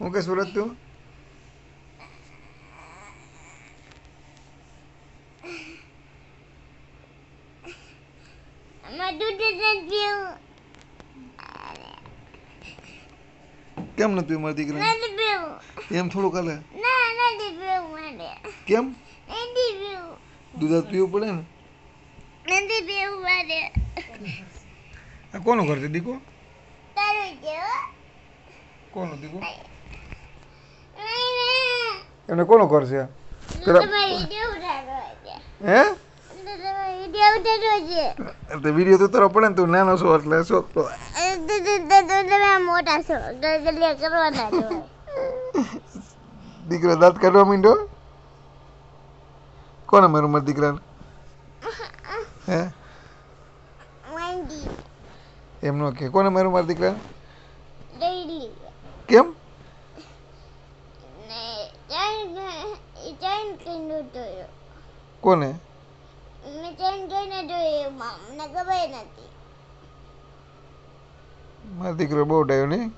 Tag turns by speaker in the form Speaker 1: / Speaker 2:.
Speaker 1: હું કે સુરત તું કેમ નથી પીવું મારી દીકરા એમ થોડુંક હાલે કેમ દૂધ પીવું પડે ને આ કોનું ઘર છે દીકો કોનું દીકો એમને કોનું ઘર છે હે વિડીયો તો તારો પડે ને તું નાનો છો એટલે શોખ તો
Speaker 2: મોટા છો કરવાના
Speaker 1: દીકરો દાંત કાઢવા માંડ્યો કોને મારું મારા દીકરાને હે એમ નો કે કોને મારું મારા દીકરાને કેમ કોને મારો દીકરો બહુ ડાયો નહીં